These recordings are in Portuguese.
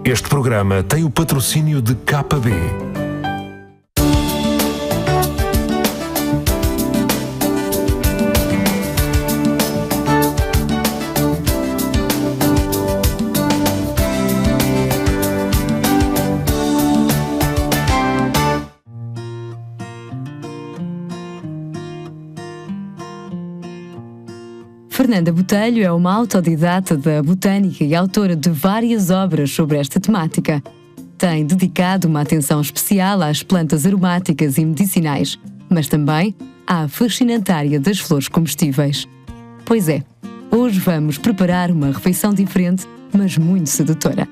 Este programa tem o patrocínio de KB. Fernanda Botelho é uma autodidata da botânica e autora de várias obras sobre esta temática. Tem dedicado uma atenção especial às plantas aromáticas e medicinais, mas também à fascinante área das flores comestíveis. Pois é, hoje vamos preparar uma refeição diferente, mas muito sedutora.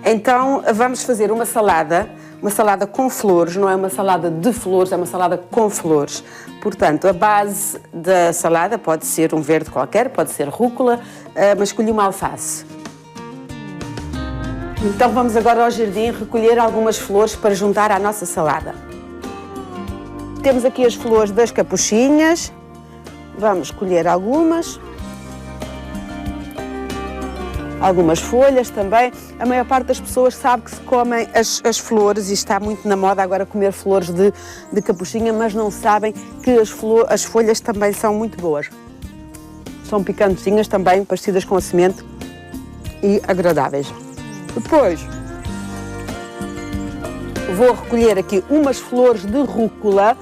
Então vamos fazer uma salada com flores, não é uma salada de flores, é uma salada com flores. Portanto, a base da salada pode ser um verde qualquer, pode ser rúcula, mas escolhi uma alface. Então vamos agora ao jardim recolher algumas flores para juntar à nossa salada. Temos aqui as flores das capuchinhas, vamos colher algumas folhas também. A maior parte das pessoas sabe que se comem as flores e está muito na moda agora comer flores de capuchinha, mas não sabem que as folhas também são muito boas. São picantezinhas também, parecidas com a semente e agradáveis. Depois vou recolher aqui umas flores de rúcula.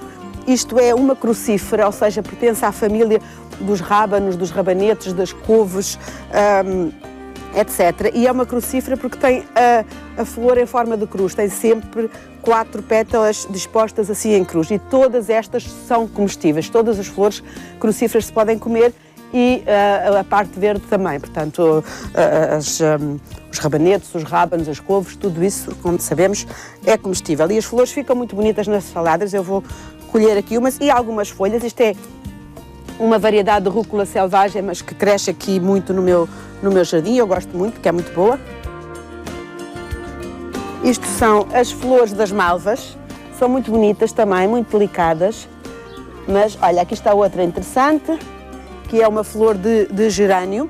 Isto é uma crucífera, ou seja, pertence à família dos rábanos, dos rabanetes, das couves, etc. E é uma crucífera porque tem a flor em forma de cruz, tem sempre 4 pétalas dispostas assim em cruz e todas estas são comestíveis, todas as flores crucíferas se podem comer e a parte verde também, portanto os rabanetes, os rábanos, as couves, tudo isso, como sabemos, é comestível e as flores ficam muito bonitas nas saladas. Eu vou colher aqui umas e algumas folhas. Isto é uma variedade de rúcula selvagem, mas que cresce aqui muito no meu jardim, eu gosto muito, porque é muito boa. Isto são as flores das malvas, são muito bonitas também, muito delicadas, mas olha, aqui está outra interessante, que é uma flor de gerânio,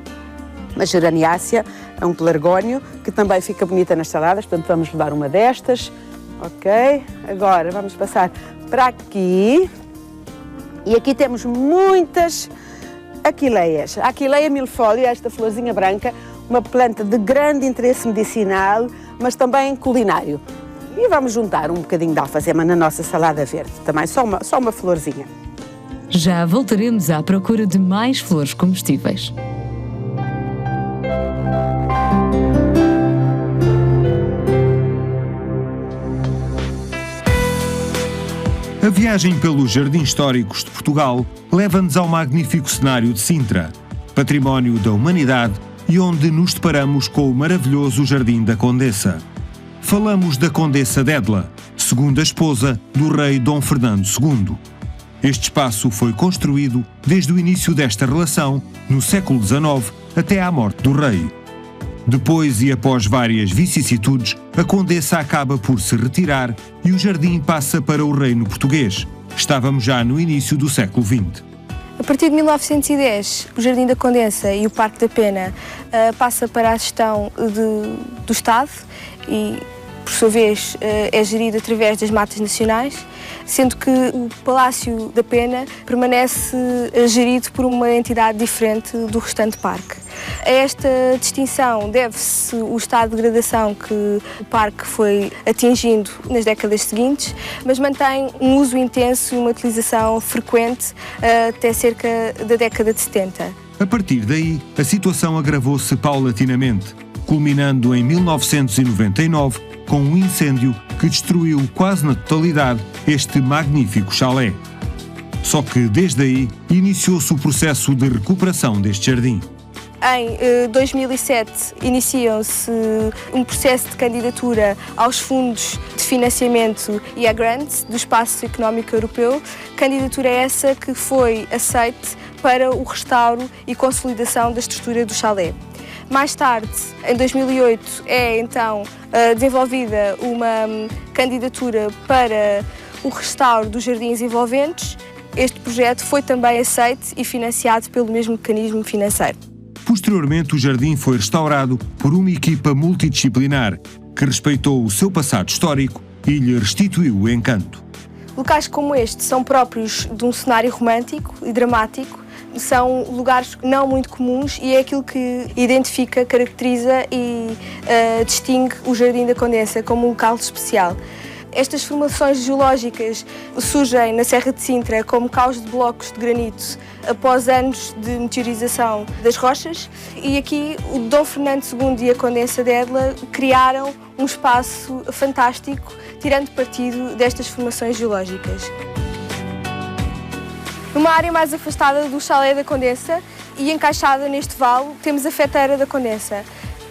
uma geraniácea, é um pelargónio, que também fica bonita nas saladas, portanto vamos levar uma destas, ok? Agora vamos passar para aqui. E aqui temos muitas aquileias. A aquileia milfolia, esta florzinha branca, uma planta de grande interesse medicinal, mas também culinário. E vamos juntar um bocadinho de alfazema na nossa salada verde, também só uma florzinha. Já voltaremos à procura de mais flores comestíveis. A viagem pelos Jardins Históricos de Portugal leva-nos ao magnífico cenário de Sintra, património da humanidade e onde nos deparamos com o maravilhoso Jardim da Condessa. Falamos da Condessa Dédla, segunda esposa do rei Dom Fernando II. Este espaço foi construído desde o início desta relação, no século XIX, até à morte do rei. Depois e após várias vicissitudes, a Condessa acaba por se retirar e o jardim passa para o reino português. Estávamos já no início do século XX. A partir de 1910, o Jardim da Condessa e o Parque da Pena passa para a gestão do Estado e, por sua vez, é gerido através das matas nacionais, sendo que o Palácio da Pena permanece gerido por uma entidade diferente do restante parque. A esta distinção deve-se o estado de degradação que o parque foi atingindo nas décadas seguintes, mas mantém um uso intenso e uma utilização frequente até cerca da década de 70. A partir daí, a situação agravou-se paulatinamente, culminando em 1999 com um incêndio que destruiu quase na totalidade este magnífico chalé. Só que desde aí iniciou-se o processo de recuperação deste jardim. Em 2007 iniciam-se um processo de candidatura aos fundos de financiamento e a grant do Espaço Económico Europeu, candidatura essa que foi aceite para o restauro e consolidação da estrutura do chalé. Mais tarde, em 2008, é então desenvolvida uma candidatura para o restauro dos jardins envolventes. Este projeto foi também aceite e financiado pelo mesmo mecanismo financeiro. Posteriormente, o jardim foi restaurado por uma equipa multidisciplinar que respeitou o seu passado histórico e lhe restituiu o encanto. Locais como este são próprios de um cenário romântico e dramático. São lugares não muito comuns e é aquilo que identifica, caracteriza e distingue o Jardim da Condensa como um local especial. Estas formações geológicas surgem na Serra de Sintra como caos de blocos de granito após anos de meteorização das rochas e aqui o Dom Fernando II e a Condessa de Edla criaram um espaço fantástico tirando partido destas formações geológicas. Numa área mais afastada do chalé da Condensa e encaixada neste vale, temos a Feteira da Condensa,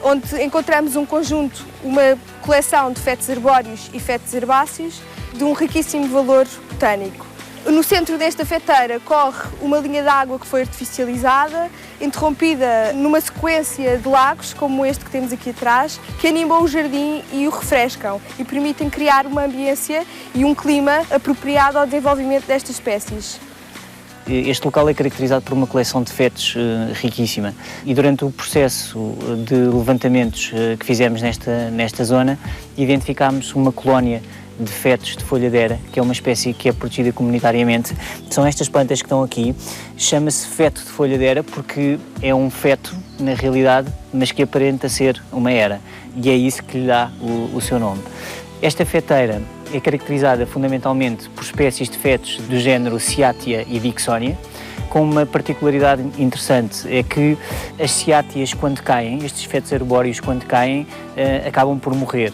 onde encontramos um conjunto, uma coleção de fetos arbóreos e fetos herbáceos de um riquíssimo valor botânico. No centro desta feteira corre uma linha de água que foi artificializada, interrompida numa sequência de lagos, como este que temos aqui atrás, que animam o jardim e o refrescam e permitem criar uma ambiência e um clima apropriado ao desenvolvimento destas espécies. Este local é caracterizado por uma coleção de fetos riquíssima e durante o processo de levantamentos que fizemos nesta zona identificámos uma colónia de fetos de folha de era, que é uma espécie que é protegida comunitariamente. São estas plantas que estão aqui, chama-se feto de folha de era porque é um feto, na realidade, mas que aparenta ser uma era e é isso que lhe dá o seu nome. Esta feteira é caracterizada fundamentalmente por espécies de fetos do género Cyathea e Dicksonia, com uma particularidade interessante, é que as Cyathias, quando caem, estes fetos arbóreos, quando caem, acabam por morrer.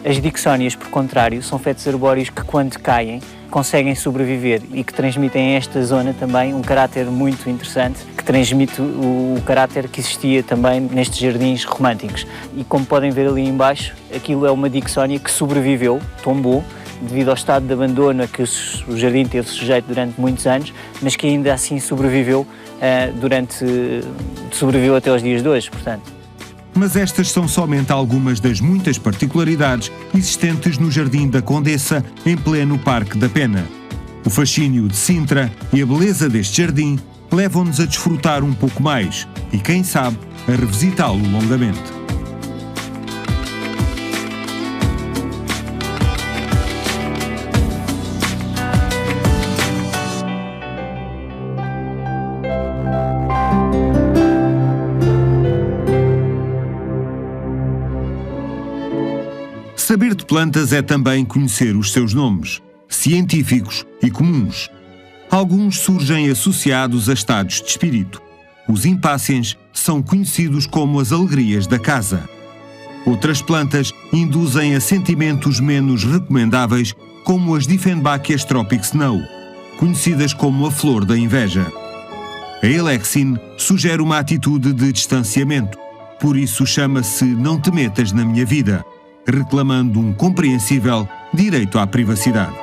As Dicksonias, por contrário, são fetos arbóreos que, quando caem, conseguem sobreviver e que transmitem a esta zona também um caráter muito interessante, que transmite o caráter que existia também nestes jardins românticos. E como podem ver ali em baixo, aquilo é uma Dicksonia que sobreviveu, tombou, devido ao estado de abandono a que o jardim teve sujeito durante muitos anos, mas que ainda assim sobreviveu, sobreviveu até aos dias de hoje, portanto. Mas estas são somente algumas das muitas particularidades existentes no Jardim da Condessa, em pleno Parque da Pena. O fascínio de Sintra e a beleza deste jardim levam-nos a desfrutar um pouco mais e, quem sabe, a revisitá-lo longamente. Saber de plantas é também conhecer os seus nomes, científicos e comuns. Alguns surgem associados a estados de espírito. Os impáciens são conhecidos como as alegrias da casa. Outras plantas induzem a sentimentos menos recomendáveis, como as Dieffenbachia Tropic Snow, conhecidas como a flor da inveja. A Elexine sugere uma atitude de distanciamento, por isso chama-se Não Te Metas na Minha Vida, reclamando um compreensível direito à privacidade.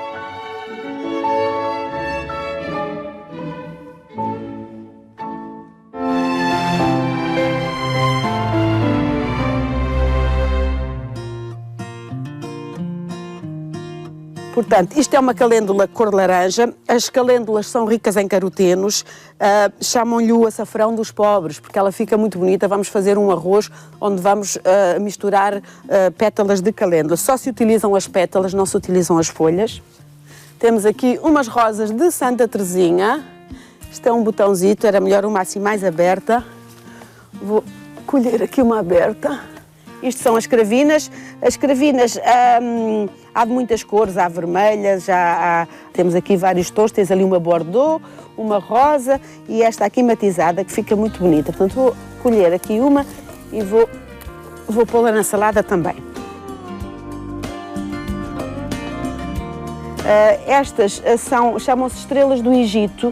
Portanto, isto é uma calêndula cor laranja. As calêndulas são ricas em carotenos, chamam-lhe o açafrão dos pobres, porque ela fica muito bonita. Vamos fazer um arroz onde vamos misturar pétalas de calêndula. Só se utilizam as pétalas, não se utilizam as folhas. Temos aqui umas rosas de Santa Teresinha. Isto é um botãozito, era melhor uma assim mais aberta. Vou colher aqui uma aberta. Isto são as cravinas. As cravinas há de muitas cores, há vermelhas, temos aqui vários tons, tens ali uma bordeaux, uma rosa e esta aqui matizada, que fica muito bonita. Portanto, vou colher aqui uma e vou pô-la na salada também. Estas chamam-se estrelas do Egito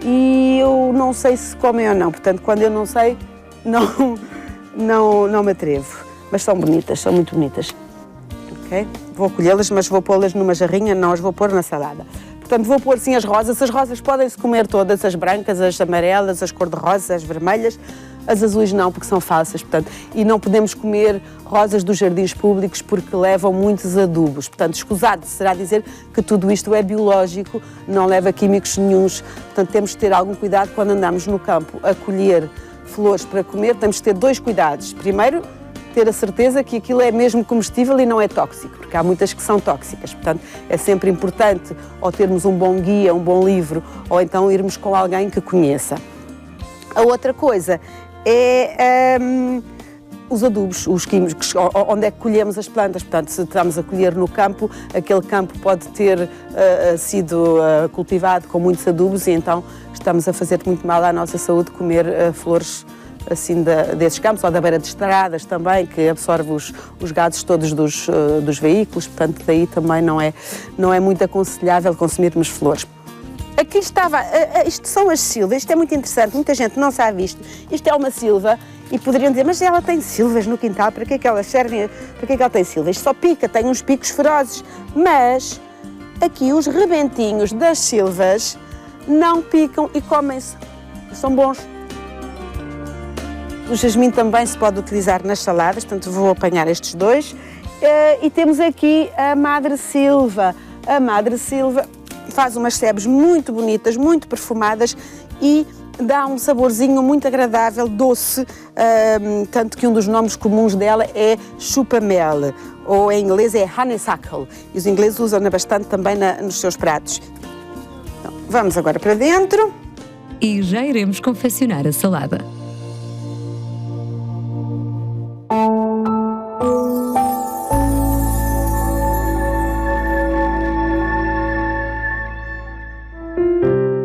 e eu não sei se comem ou não, portanto, quando eu não sei, não me atrevo. Mas são bonitas, são muito bonitas. Okay? Vou colhê-las, mas vou pô-las numa jarrinha, não as vou pôr na salada. Portanto, vou pôr sim as rosas. As rosas podem-se comer todas, as brancas, as amarelas, as cor-de-rosa, as vermelhas. As azuis não, porque são falsas, portanto. E não podemos comer rosas dos jardins públicos porque levam muitos adubos. Portanto, escusado será dizer que tudo isto é biológico, não leva químicos nenhuns. Portanto, temos de ter algum cuidado quando andamos no campo a colher flores para comer. Temos de ter dois cuidados. Primeiro, ter a certeza que aquilo é mesmo comestível e não é tóxico, porque há muitas que são tóxicas. Portanto, é sempre importante ou termos um bom guia, um bom livro, ou então irmos com alguém que conheça. A outra coisa é os adubos, os químicos, onde é que colhemos as plantas. Portanto, se estamos a colher no campo, aquele campo pode ter sido cultivado com muitos adubos e então estamos a fazer muito mal à nossa saúde comer flores assim desses campos, ou da beira de estradas também, que absorve os gases todos dos veículos. Portanto, daí também não é muito aconselhável consumirmos flores. Aqui estava, isto são as silvas, isto é muito interessante, muita gente não sabe isto. Isto é uma silva e poderiam dizer, mas ela tem silvas no quintal, para que é que elas servem, para que é que ela tem silvas? Isto só pica, tem uns picos ferozes, mas aqui os rebentinhos das silvas não picam e comem-se, são bons. O jasmim também se pode utilizar nas saladas, portanto vou apanhar estes dois. E temos aqui a madressilva. A madressilva faz umas sebes muito bonitas, muito perfumadas e dá um saborzinho muito agradável, doce, tanto que um dos nomes comuns dela é chupa-mel, ou em inglês é honeysuckle, e os ingleses usam-na bastante também nos seus pratos. Então, vamos agora para dentro. E já iremos confeccionar a salada.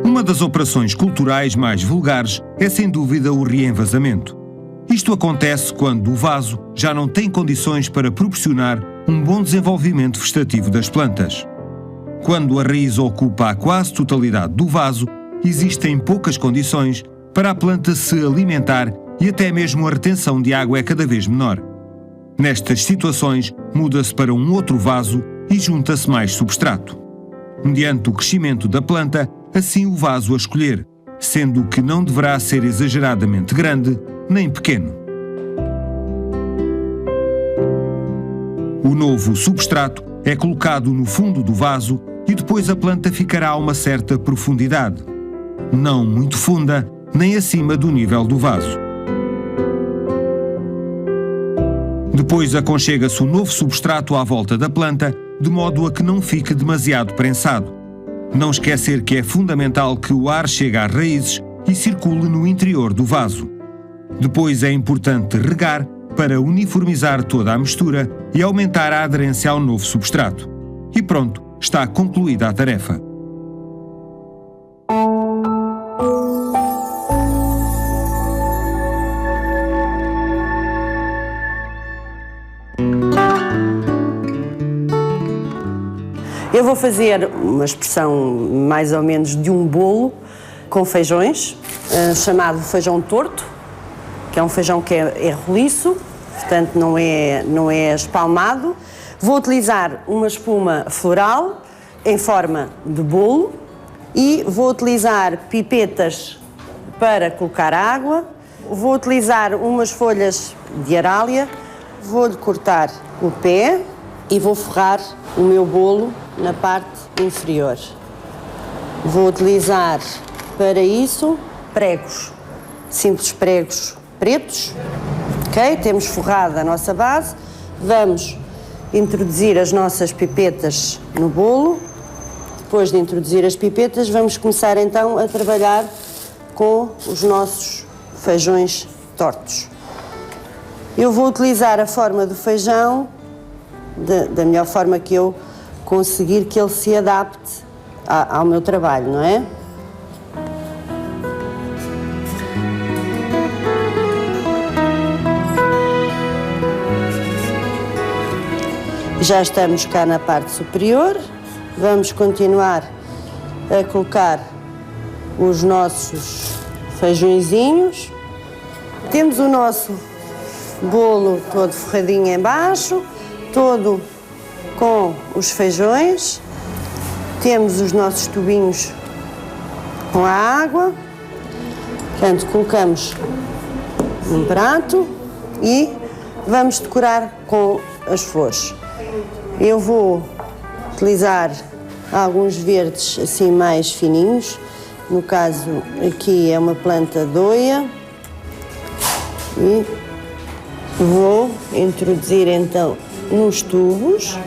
Uma das operações culturais mais vulgares é sem dúvida o reenvasamento. Isto acontece quando o vaso já não tem condições para proporcionar um bom desenvolvimento vegetativo das plantas. Quando a raiz ocupa a quase totalidade do vaso, existem poucas condições para a planta se alimentar e até mesmo a retenção de água é cada vez menor. Nestas situações, muda-se para um outro vaso e junta-se mais substrato. Mediante o crescimento da planta, assim o vaso a escolher, sendo que não deverá ser exageradamente grande nem pequeno. O novo substrato é colocado no fundo do vaso e depois a planta ficará a uma certa profundidade, não muito funda nem acima do nível do vaso. Depois aconchega-se o novo substrato à volta da planta, de modo a que não fique demasiado prensado. Não esquecer que é fundamental que o ar chegue às raízes e circule no interior do vaso. Depois é importante regar para uniformizar toda a mistura e aumentar a aderência ao novo substrato. E pronto, está concluída a tarefa. Eu vou fazer uma expressão mais ou menos de um bolo com feijões, chamado feijão torto, que é um feijão que é roliço, portanto não é espalmado. Vou utilizar uma espuma floral em forma de bolo e vou utilizar pipetas para colocar água. Vou utilizar umas folhas de arália, vou-lhe cortar o pé e vou forrar o meu bolo na parte inferior. Vou utilizar para isso pregos, simples pregos pretos, ok? Temos forrado a nossa base, vamos introduzir as nossas pipetas no bolo. Depois de introduzir as pipetas, vamos começar então a trabalhar com os nossos feijões tortos. Eu vou utilizar a forma do feijão da melhor forma que eu conseguir que ele se adapte ao meu trabalho, não é? Já estamos cá na parte superior, vamos continuar a colocar os nossos feijõezinhos. Temos o nosso bolo todo forradinho em baixo, todo com os feijões. Temos os nossos tubinhos com a água. Portanto, colocamos num prato e vamos decorar com as flores. Eu vou utilizar alguns verdes assim mais fininhos. No caso, aqui é uma planta doia. E vou introduzir então nos tubos.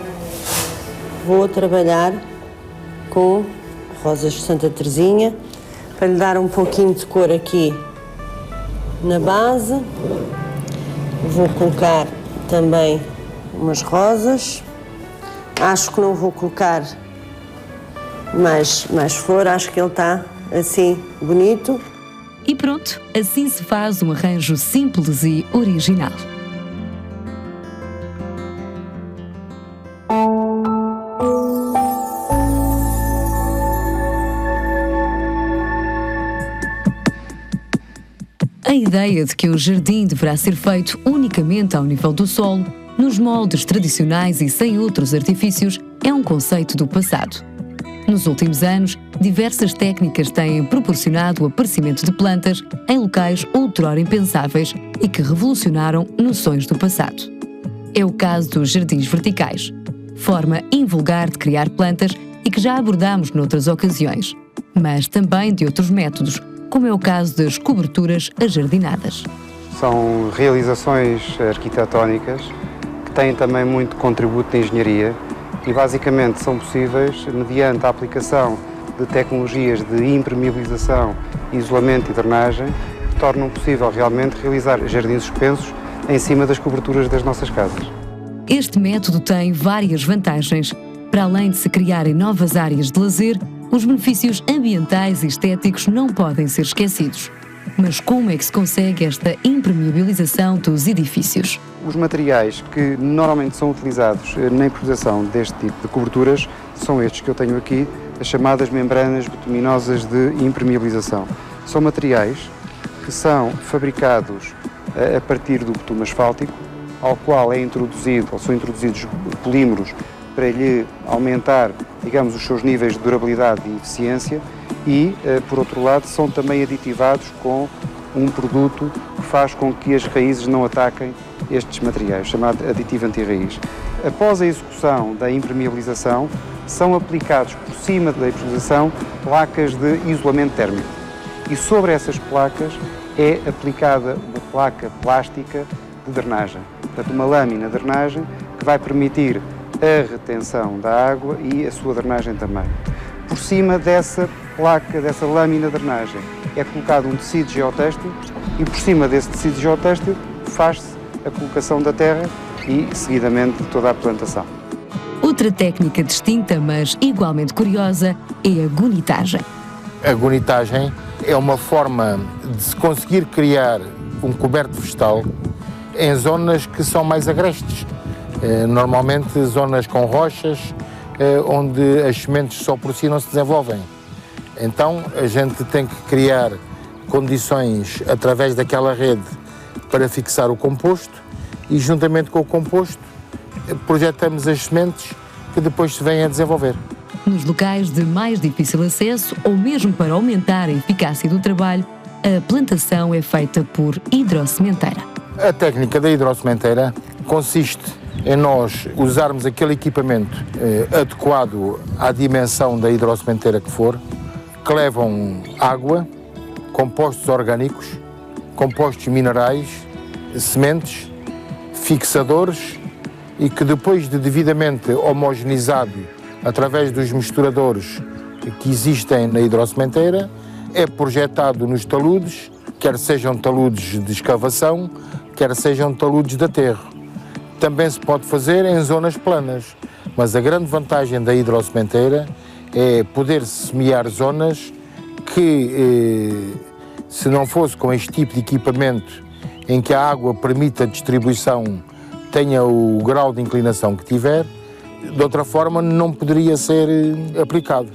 Vou trabalhar com rosas de Santa Teresinha para lhe dar um pouquinho de cor aqui na base. Vou colocar também umas rosas. Acho que não vou colocar mais flor, acho que ele está assim bonito. E pronto, assim se faz um arranjo simples e original. A ideia de que um jardim deverá ser feito unicamente ao nível do solo, nos moldes tradicionais e sem outros artifícios, é um conceito do passado. Nos últimos anos, diversas técnicas têm proporcionado o aparecimento de plantas em locais outrora impensáveis e que revolucionaram noções do passado. É o caso dos jardins verticais, forma invulgar de criar plantas e que já abordámos noutras ocasiões, mas também de outros métodos, como é o caso das coberturas ajardinadas. São realizações arquitetónicas que têm também muito contributo de engenharia e basicamente são possíveis mediante a aplicação de tecnologias de impermeabilização, isolamento e drenagem que tornam possível realmente realizar jardins suspensos em cima das coberturas das nossas casas. Este método tem várias vantagens. Para além de se criarem novas áreas de lazer, os benefícios ambientais e estéticos não podem ser esquecidos. Mas como é que se consegue esta impermeabilização dos edifícios? Os materiais que normalmente são utilizados na improvisação deste tipo de coberturas são estes que eu tenho aqui, as chamadas membranas bituminosas de impermeabilização. São materiais que são fabricados a partir do betume asfáltico, ao qual são introduzidos polímeros para lhe aumentar, digamos, os seus níveis de durabilidade e eficiência e, por outro lado, são também aditivados com um produto que faz com que as raízes não ataquem estes materiais, chamado aditivo anti-raiz. Após a execução da impermeabilização, são aplicados por cima da impermeabilização placas de isolamento térmico e sobre essas placas é aplicada uma placa plástica de drenagem, portanto uma lâmina de drenagem que vai permitir a retenção da água e a sua drenagem também. Por cima dessa placa, dessa lâmina de drenagem, é colocado um tecido geotêxtil e por cima desse tecido geotêxtil faz-se a colocação da terra e, seguidamente, toda a plantação. Outra técnica distinta, mas igualmente curiosa, é a gunitagem. A gunitagem é uma forma de se conseguir criar um coberto vegetal em zonas que são mais agrestes. Normalmente zonas com rochas, onde as sementes só por si não se desenvolvem. Então a gente tem que criar condições através daquela rede para fixar o composto e juntamente com o composto projetamos as sementes que depois se vêm a desenvolver. Nos locais de mais difícil acesso ou mesmo para aumentar a eficácia do trabalho, a plantação é feita por hidrossementeira. A técnica da hidrossementeira consiste em nós usarmos aquele equipamento adequado à dimensão da hidrossementeira que for, que levam água, compostos orgânicos, compostos minerais, sementes, fixadores e que depois de devidamente homogeneizado através dos misturadores que existem na hidrossementeira, é projetado nos taludes, quer sejam taludes de escavação, quer sejam taludes de aterro. Também se pode fazer em zonas planas, mas a grande vantagem da hidrossementeira é poder semear zonas que, se não fosse com este tipo de equipamento em que a água permite a distribuição, tenha o grau de inclinação que tiver, de outra forma não poderia ser aplicado.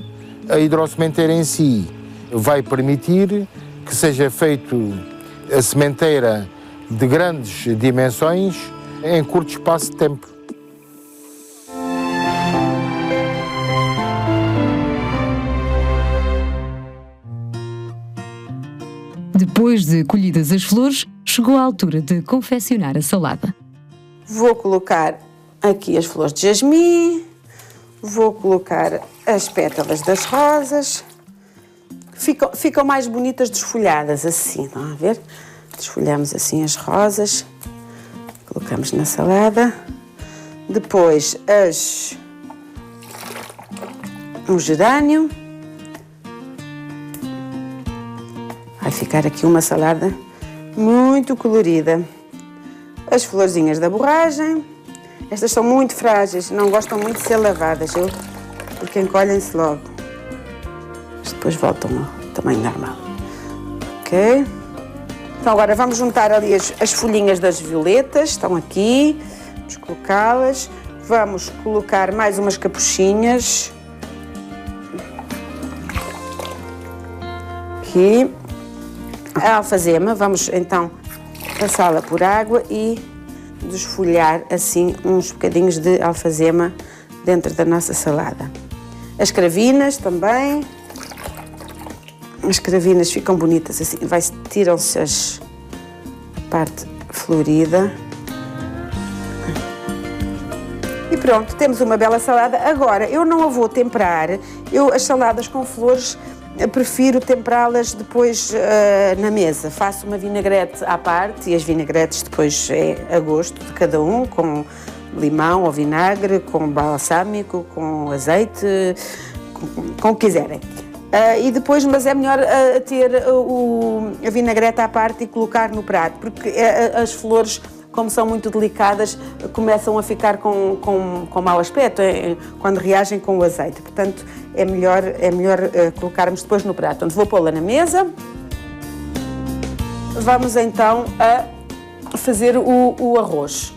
A hidrossementeira em si vai permitir que seja feito a sementeira de grandes dimensões em curto espaço de tempo. Depois de colhidas as flores, chegou a altura de confeccionar a salada. Vou colocar aqui as flores de jasmim, vou colocar as pétalas das rosas. Ficam mais bonitas desfolhadas assim, estão a ver? Desfolhamos assim as rosas, Colocamos na salada. Depois o gerânio. Vai ficar aqui uma salada muito colorida. As florzinhas da borragem. Estas são muito frágeis, não gostam muito de ser lavadas, porque encolhem-se logo. Mas depois voltam ao tamanho normal. Ok? Então agora vamos juntar ali as folhinhas das violetas, estão aqui. Vamos colocá-las. Vamos colocar mais umas capuchinhas. Aqui. A alfazema, vamos então passá-la por água e desfolhar assim uns bocadinhos de alfazema dentro da nossa salada. As cravinas também. As cravinas ficam bonitas assim, tiram-se a parte florida. E pronto, temos uma bela salada. Agora, eu não a vou temperar. As saladas com flores, prefiro temperá-las depois na mesa. Faço uma vinagrete à parte e as vinagretes depois é a gosto de cada um, com limão ou vinagre, com balsâmico, com azeite, com o que quiserem. E depois, mas é melhor ter a vinagrete à parte e colocar no prato, porque as flores, como são muito delicadas, começam a ficar com mau aspecto quando reagem com o azeite. Portanto, é melhor colocarmos depois no prato. Então, vou pô-la na mesa. Vamos então a fazer o arroz.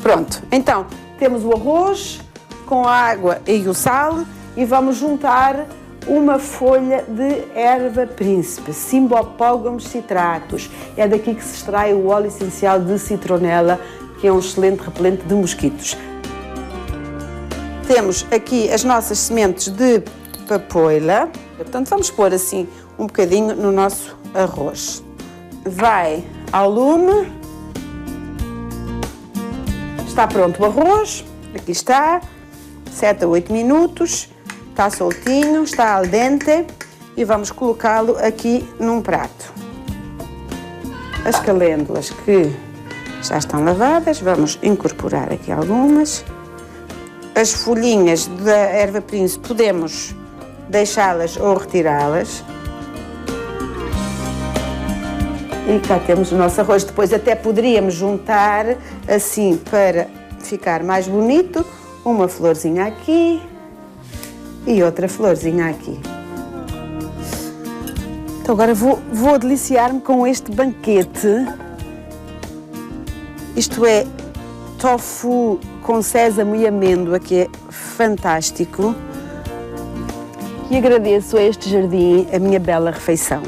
Pronto, então temos o arroz com a água e o sal e vamos juntar uma folha de erva príncipe, Cymbopogon citratus. É daqui que se extrai o óleo essencial de citronela, que é um excelente repelente de mosquitos. Temos aqui as nossas sementes de papoila. Portanto, vamos pôr assim um bocadinho no nosso arroz. Vai ao lume. Está pronto o arroz. Aqui está. 7 a 8 minutos. Está soltinho, está al dente. E vamos colocá-lo aqui num prato. As calêndulas que já estão lavadas, vamos incorporar aqui algumas. As folhinhas da erva príncipe podemos deixá-las ou retirá-las. E cá temos o nosso arroz. Depois até poderíamos juntar assim para ficar mais bonito, uma florzinha aqui e outra florzinha aqui. Então agora vou deliciar-me com este banquete. Isto é tofu com sésamo e amêndoa, que é fantástico. E agradeço a este jardim a minha bela refeição.